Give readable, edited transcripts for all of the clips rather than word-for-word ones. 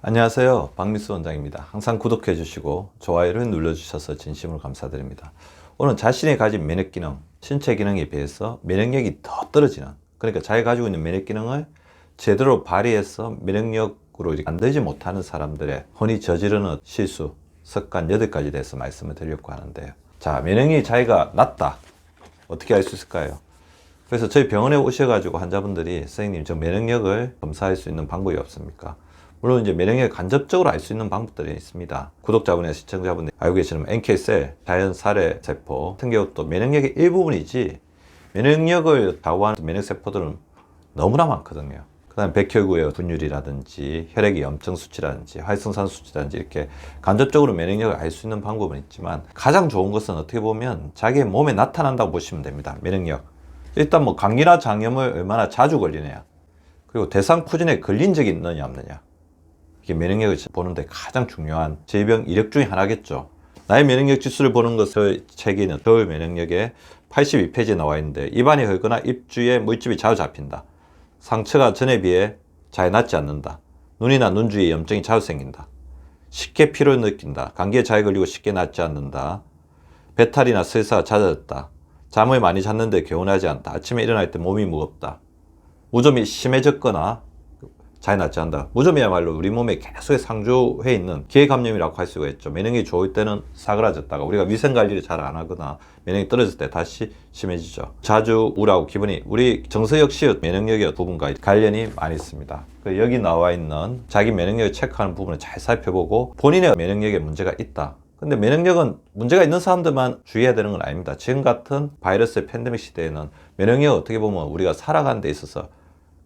안녕하세요. 박미수 원장입니다. 항상 구독해 주시고 좋아요를 눌러주셔서 진심으로 감사드립니다. 오늘 자신이 가진 면역 기능, 신체 기능에 비해서 면역력이 더 떨어지는, 그러니까 자기가 가지고 있는 면역 기능을 제대로 발휘해서 면역력으로 만들지 못하는 사람들의 흔히 저지르는 실수, 습관 8가지에 대해서 말씀을 드리려고 하는데요. 자, 면역력이 자기가 낮다. 어떻게 알 수 있을까요? 그래서 저희 병원에 오셔가지고 환자분들이 선생님, 저 면역력을 검사할 수 있는 방법이 없습니까? 물론 이제 면역력을 간접적으로 알 수 있는 방법들이 있습니다. 구독자분이나 시청자분들이 알고 계시는 NK셀, 자연살해 세포 같은 경우 또 면역력의 일부분이지, 면역력을 좌우하는 면역세포들은 너무나 많거든요. 그 다음에 백혈구의 분율이라든지 혈액의 염증 수치라든지 활성산 수치라든지 이렇게 간접적으로 면역력을 알 수 있는 방법은 있지만, 가장 좋은 것은 어떻게 보면 자기의 몸에 나타난다고 보시면 됩니다. 면역력. 일단 뭐 감기나 장염을 얼마나 자주 걸리느냐, 그리고 대상포진에 걸린 적이 있느냐 없느냐, 이게 면역력을 보는데 가장 중요한 질병 이력 중에 하나겠죠. 나의 면역력 지수를 보는 것을 책에는 겨울 면역력에 82페이지에 나와 있는데, 입안이 헐거나 입주에 물집이 자주 잡힌다, 상처가 전에 비해 잘 낫지 않는다, 눈이나 눈 주위에 염증이 자주 생긴다, 쉽게 피로를 느낀다, 감기에 잘 걸리고 쉽게 낫지 않는다, 배탈이나 설사가 잦아졌다, 잠을 많이 잤는데 개운하지 않다, 아침에 일어날 때 몸이 무겁다, 무좀이 심해졌거나 잘 낫지 않는다. 무좀이야말로 우리 몸에 계속 상주해 있는 기회감염이라고 할 수가 있죠. 면역력이 좋을 때는 사그라졌다가 우리가 위생관리를 잘 안 하거나 면역력이 떨어질 때 다시 심해지죠. 자주 우울하고 기분이, 우리 정서 역시 면역력의 부분과 관련이 많이 있습니다. 여기 나와 있는 자기 면역력을 체크하는 부분을 잘 살펴보고 본인의 면역력에 문제가 있다. 근데 면역력은 문제가 있는 사람들만 주의해야 되는 건 아닙니다. 지금 같은 바이러스 팬데믹 시대에는 면역력은 어떻게 보면 우리가 살아가는 데 있어서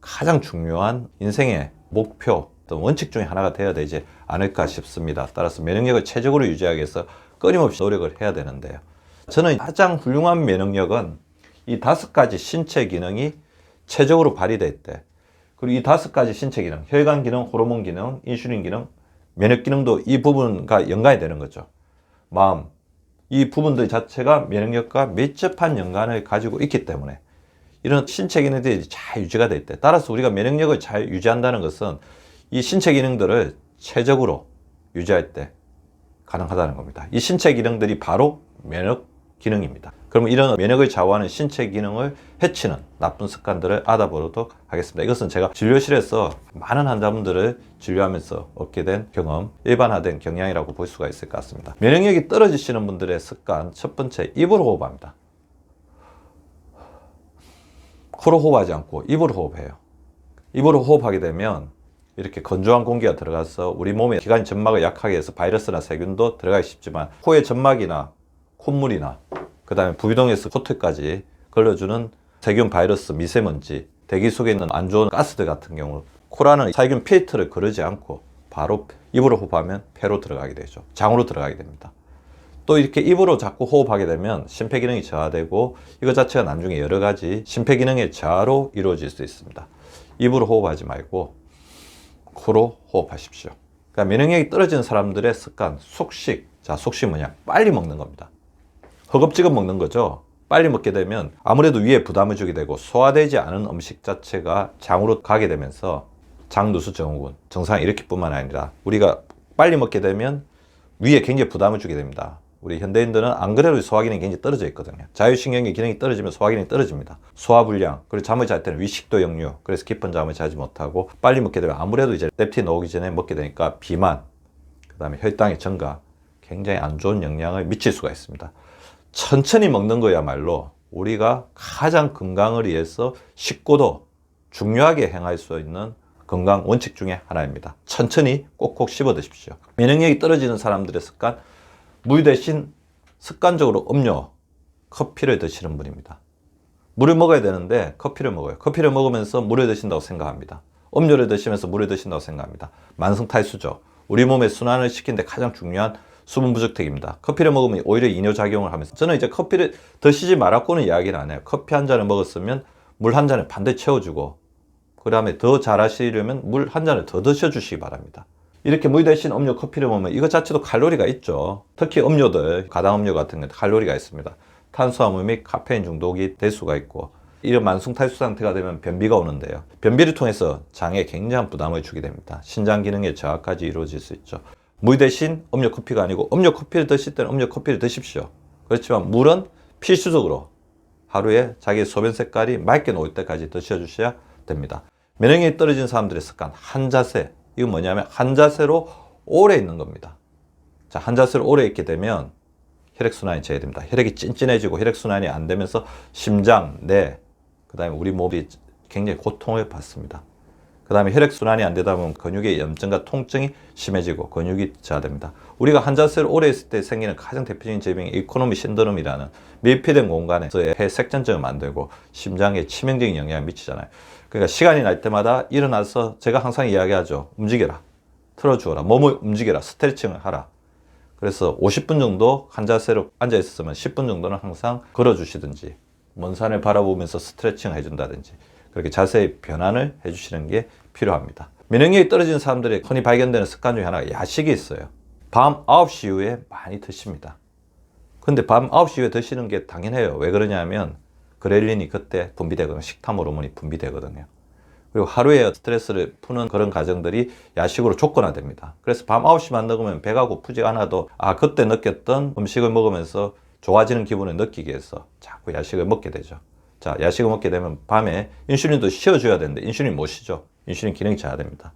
가장 중요한 인생의 목표, 또 원칙 중에 하나가 되어야 되지 않을까 싶습니다. 따라서 면역력을 최적으로 유지하기 위해서 끊임없이 노력을 해야 되는데요. 저는 가장 훌륭한 면역력은 이 5가지 신체 기능이 최적으로 발휘될 때, 그리고 이 5가지 신체 기능, 혈관 기능, 호르몬 기능, 인슐린 기능, 면역 기능도 이 부분과 연관이 되는 거죠. 마음, 이 부분들 자체가 면역력과 밀접한 연관을 가지고 있기 때문에 이런 신체 기능들이 잘 유지가 될 때, 따라서 우리가 면역력을 잘 유지한다는 것은 이 신체 기능들을 최적으로 유지할 때 가능하다는 겁니다. 이 신체 기능들이 바로 면역 기능입니다. 그러면 이런 면역을 좌우하는 신체 기능을 해치는 나쁜 습관들을 알아보도록 하겠습니다. 이것은 제가 진료실에서 많은 환자분들을 진료하면서 얻게 된 경험, 일반화된 경향이라고 볼 수가 있을 것 같습니다. 면역력이 떨어지시는 분들의 습관, 첫 번째, 입으로 호흡합니다. 코로 호흡하지 않고 입으로 호흡해요. 입으로 호흡하게 되면 이렇게 건조한 공기가 들어가서 우리 몸의 기관 점막을 약하게 해서 바이러스나 세균도 들어가기 쉽지만, 코의 점막이나 콧물이나 그 다음에 부비동에서 코털까지 걸러주는 세균, 바이러스, 미세먼지, 대기 속에 있는 안 좋은 가스들 같은 경우 코라는 살균 필터를 거르지 않고 바로 입으로 호흡하면 폐로 들어가게 되죠. 장으로 들어가게 됩니다. 또 이렇게 입으로 자꾸 호흡하게 되면 심폐기능이 저하되고 이것 자체가 나중에 여러 가지 심폐기능의 저하로 이루어질 수 있습니다. 입으로 호흡하지 말고 코로 호흡하십시오. 그러니까 면역력이 떨어지는 사람들의 습관, 속식. 자, 속식 뭐냐? 빨리 먹는 겁니다. 허겁지겁 먹는 거죠. 빨리 먹게 되면 아무래도 위에 부담을 주게 되고 소화되지 않은 음식 자체가 장으로 가게 되면서 장누수 증후군, 증상이 이렇게 뿐만 아니라 우리가 빨리 먹게 되면 위에 굉장히 부담을 주게 됩니다. 우리 현대인들은 안 그래도 소화기능이 굉장히 떨어져 있거든요. 자율신경의 기능이 떨어지면 소화기능이 떨어집니다. 소화불량, 그리고 잠을 잘 때는 위식도 역류, 그래서 깊은 잠을 자지 못하고 빨리 먹게 되면 아무래도 이제 렙틴 나오기 전에 먹게 되니까 비만, 그 다음에 혈당의 증가, 굉장히 안 좋은 영향을 미칠 수가 있습니다. 천천히 먹는 거야말로 우리가 가장 건강을 위해서 쉽고도 중요하게 행할 수 있는 건강 원칙 중에 하나입니다. 천천히 꼭꼭 씹어 드십시오. 면역력이 떨어지는 사람들의 습관, 물 대신 습관적으로 음료, 커피를 드시는 분입니다. 물을 먹어야 되는데 커피를 먹어요. 커피를 먹으면서 물을 드신다고 생각합니다. 음료를 드시면서 물을 드신다고 생각합니다. 만성탈수죠. 우리 몸의 순환을 시키는데 가장 중요한 수분 부족택입니다. 커피를 먹으면 오히려 이뇨작용을 하면서, 저는 이제 커피를 드시지 말았고는 이야기를 안 해요. 커피 한 잔을 먹었으면 물 한 잔을 반드시 채워주고, 그 다음에 더 잘하시려면 물 한 잔을 더 드셔주시기 바랍니다. 이렇게 물 대신 음료, 커피를 먹으면 이것 자체도 칼로리가 있죠. 특히 음료들, 가당음료 같은 게 칼로리가 있습니다. 탄수화물 및 카페인 중독이 될 수가 있고, 이런 만성탈수 상태가 되면 변비가 오는데요. 변비를 통해서 장에 굉장한 부담을 주게 됩니다. 신장 기능의 저하까지 이루어질 수 있죠. 물 대신 음료 커피가 아니고 음료 커피를 드실 때는 음료 커피를 드십시오. 그렇지만 물은 필수적으로 하루에 자기 소변 색깔이 맑게 나올 때까지 드셔주셔야 됩니다. 면역력이 떨어진 사람들의 습관, 한자세. 이건 뭐냐면 한자세로 오래 있는 겁니다. 자, 한자세로 오래 있게 되면 혈액순환이 저해됩니다. 혈액이 찐찐해지고 혈액순환이 안 되면서 심장, 뇌, 그 다음에 우리 몸이 굉장히 고통을 받습니다. 그 다음에 혈액순환이 안 되다 보면 근육의 염증과 통증이 심해지고 근육이 저하됩니다. 우리가 한자세를 오래 있을 때 생기는 가장 대표적인 질병이 이코노미 신드롬이라는 밀폐된 공간에서 폐색전증을 만들고 심장에 치명적인 영향을 미치잖아요. 그러니까 시간이 날 때마다 일어나서 제가 항상 이야기하죠. 움직여라. 틀어주어라. 몸을 움직여라. 스트레칭을 하라. 그래서 50분 정도 한 자세로 앉아 있었으면 10분 정도는 항상 걸어주시든지 먼 산을 바라보면서 스트레칭을 해준다든지 그렇게 자세의 변환을 해주시는 게 필요합니다. 면역력이 떨어진 사람들이 흔히 발견되는 습관 중에 하나가 야식이 있어요. 밤 9시 이후에 많이 드십니다. 근데 밤 9시 이후에 드시는 게 당연해요. 왜 그러냐면 그렐린이 그때 분비되거든요. 식탐 호르몬이 분비되거든요. 그리고 하루에 스트레스를 푸는 그런 과정들이 야식으로 조건화됩니다. 그래서 밤 9시만 먹으면 배가 고프지 않아도 그때 느꼈던 음식을 먹으면서 좋아지는 기분을 느끼기 위해서 자꾸 야식을 먹게 되죠. 자, 야식을 먹게 되면 밤에 인슐린도 쉬어줘야 되는데 인슐린 못 쉬죠. 인슐린 기능이 저하됩니다.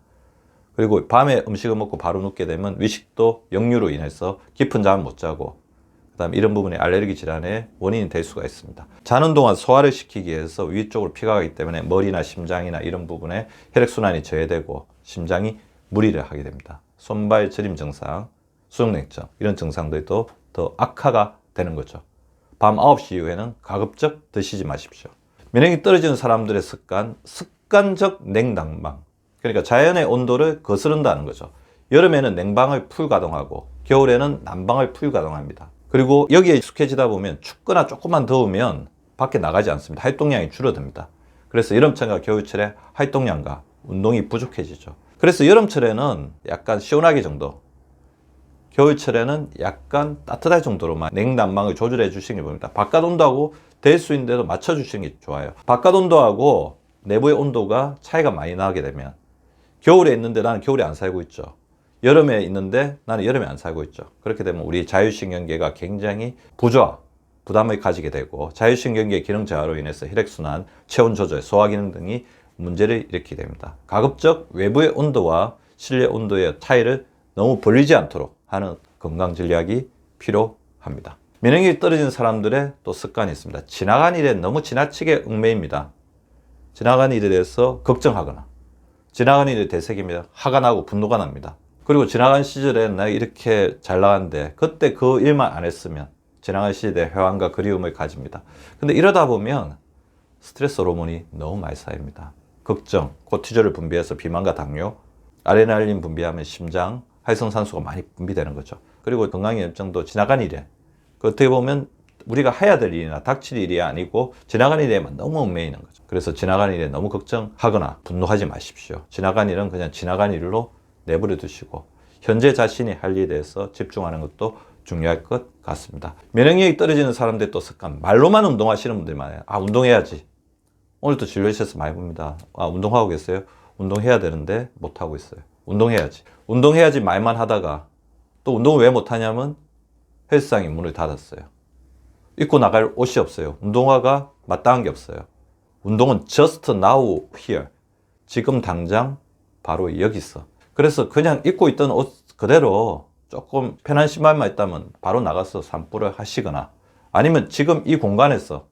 그리고 밤에 음식을 먹고 바로 눕게 되면 위식도 역류로 인해서 깊은 잠을 못 자고 그 다음에 이런 부분이 알레르기 질환의 원인이 될 수가 있습니다. 자는 동안 소화를 시키기 위해서 위 쪽으로 피가 가기 때문에 머리나 심장이나 이런 부분에 혈액순환이 저해되고 심장이 무리를 하게 됩니다. 손발 저림 증상, 수족냉증 이런 증상들도 더 악화가 되는 거죠. 밤 9시 이후에는 가급적 드시지 마십시오. 면역이 떨어지는 사람들의 습관적 냉난방. 그러니까 자연의 온도를 거스른다는 거죠. 여름에는 냉방을 풀 가동하고 겨울에는 난방을 풀 가동합니다. 그리고 여기에 익숙해지다 보면 춥거나 조금만 더우면 밖에 나가지 않습니다. 활동량이 줄어듭니다. 그래서 여름철과 겨울철에 활동량과 운동이 부족해지죠. 그래서 여름철에는 약간 시원하게 정도, 겨울철에는 약간 따뜻할 정도로만 냉난방을 조절해 주시는 게 보입니다. 바깥 온도하고 될 수 있는데도 맞춰 주시는 게 좋아요. 바깥 온도하고 내부의 온도가 차이가 많이 나게 되면 겨울에 있는데 나는 겨울에 안 살고 있죠. 여름에 있는데 나는 여름에 안 살고 있죠. 그렇게 되면 우리 자율신경계가 굉장히 부담을 가지게 되고 자율신경계 기능 저하로 인해서 혈액순환, 체온 조절, 소화 기능 등이 문제를 일으키게 됩니다. 가급적 외부의 온도와 실내 온도의 차이를 너무 벌리지 않도록 하는 건강 전략이 필요합니다. 면역력이 떨어진 사람들의 또 습관이 있습니다. 지나간 일에 너무 지나치게 얽매입니다. 지나간 일에 대해서 걱정하거나 지나간 일에 되새기면 화가 나고 분노가 납니다. 그리고 지나간 시절에 내가 이렇게 잘 나갔는데 그때 그 일만 안 했으면 지나간 시절에 회한과 그리움을 가집니다. 근데 이러다 보면 스트레스 호르몬이 너무 많이 쌓입니다. 걱정, 코티졸을 분비해서 비만과 당뇨, 아드레날린 분비하면 심장, 활성산소가 많이 분비되는 거죠. 그리고 건강염증도 지나간 일에 어떻게 보면 우리가 해야 될 일이나 닥칠 일이 아니고 지나간 일에만 너무 얽매이는 거죠. 그래서 지나간 일에 너무 걱정하거나 분노하지 마십시오. 지나간 일은 그냥 지나간 일로 내버려 두시고 현재 자신이 할 일에 대해서 집중하는 것도 중요할 것 같습니다. 면역력이 떨어지는 사람들 또 습관, 말로만 운동하시는 분들 많아요. 운동해야지. 오늘도 진료실에서 많이 봅니다. 운동하고 계세요? 운동해야 되는데 못하고 있어요. 운동해야지. 운동해야지 말만 하다가 또 운동을 왜 못하냐면 헬스장이 문을 닫았어요. 입고 나갈 옷이 없어요. 운동화가 마땅한 게 없어요. 운동은 just now here. 지금 당장 바로 여기서. 그래서 그냥 입고 있던 옷 그대로 조금 편한 신발만 있다면 바로 나가서 산불을 하시거나 아니면 지금 이 공간에서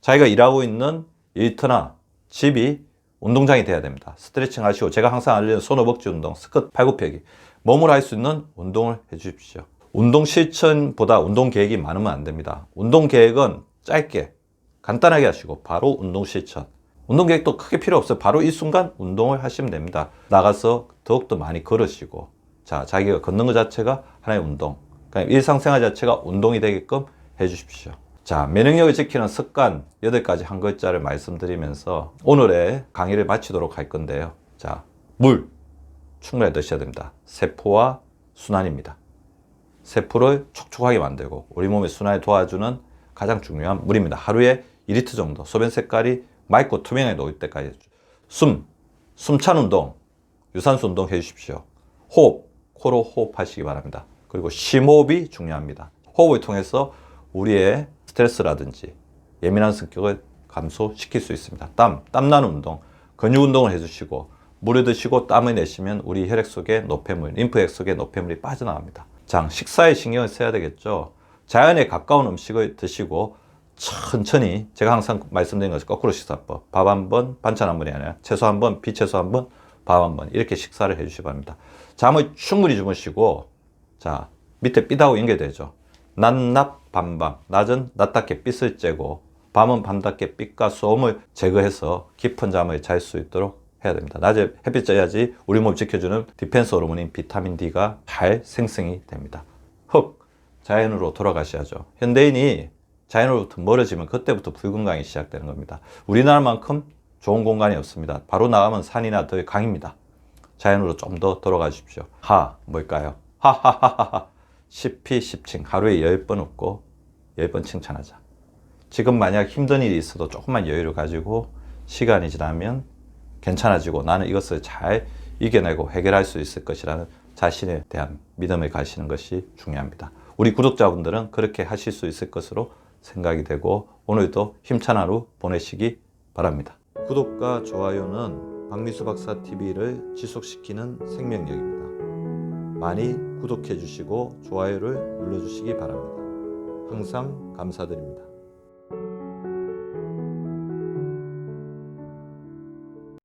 자기가 일하고 있는 일터나 집이 운동장이 돼야 됩니다. 스트레칭 하시고 제가 항상 알려는 손 허벅지 운동, 스쿼트, 팔굽혀펴기 몸으로 할 수 있는 운동을 해 주십시오. 운동 실천보다 운동 계획이 많으면 안 됩니다. 운동 계획은 짧게 간단하게 하시고 바로 운동 실천. 운동 계획도 크게 필요 없어요. 바로 이 순간 운동을 하시면 됩니다. 나가서 더욱더 많이 걸으시고 자기가 걷는 것 자체가 하나의 운동. 그러니까 일상생활 자체가 운동이 되게끔 해 주십시오. 면역력을 지키는 습관 8가지 한 글자를 말씀드리면서 오늘의 강의를 마치도록 할 건데요. 물 충분히 드셔야 됩니다. 세포와 순환입니다. 세포를 촉촉하게 만들고 우리 몸의 순환을 도와주는 가장 중요한 물입니다. 하루에 2리터 정도, 소변 색깔이 맑고 투명하게 녹을 때까지 숨찬 운동, 유산소 운동 해주십시오. 호흡, 코로 호흡하시기 바랍니다. 그리고 심호흡이 중요합니다. 호흡을 통해서 우리의 스트레스라든지 예민한 성격을 감소시킬 수 있습니다. 땀나는 운동, 근육 운동을 해주시고 물을 드시고 땀을 내시면 우리 혈액 속에 노폐물, 림프액 속에 노폐물이 빠져나갑니다. 식사에 신경을 써야 되겠죠. 자연에 가까운 음식을 드시고 천천히, 제가 항상 말씀드린 것이 거꾸로 식사법, 밥 한 번, 반찬 한 번이 아니라 채소 한 번, 비채소 한 번, 밥 한 번, 이렇게 식사를 해주시기 바랍니다. 잠을 충분히 주무시고, 밑에 삐하고 연결되죠. 낮낮 밤밤, 낮은 낮답게 빛을 쬐고 밤은 밤답게 빛과 소음을 제거해서 깊은 잠을 잘 수 있도록 해야 됩니다. 낮에 햇빛 쬐야지 우리 몸을 지켜주는 디펜스 호르몬인 비타민 D가 잘 생성이 됩니다. 자연으로 돌아가셔야죠. 현대인이 자연으로부터 멀어지면 그때부터 불건강이 시작되는 겁니다. 우리나라만큼 좋은 공간이 없습니다. 바로 나가면 산이나 더 강입니다. 자연으로 좀 더 돌아가 주십시오. 뭘까요? 하하하하. 10피 10칭, 하루에 10번 웃고 10번 칭찬하자. 지금 만약 힘든 일이 있어도 조금만 여유를 가지고 시간이 지나면 괜찮아지고 나는 이것을 잘 이겨내고 해결할 수 있을 것이라는 자신에 대한 믿음을 가지는 것이 중요합니다. 우리 구독자분들은 그렇게 하실 수 있을 것으로 생각이 되고 오늘도 힘찬 하루 보내시기 바랍니다. 구독과 좋아요는 박미수 박사 TV를 지속시키는 생명력입니다. 많이 구독해 주시고 좋아요를 눌러 주시기 바랍니다. 항상 감사드립니다.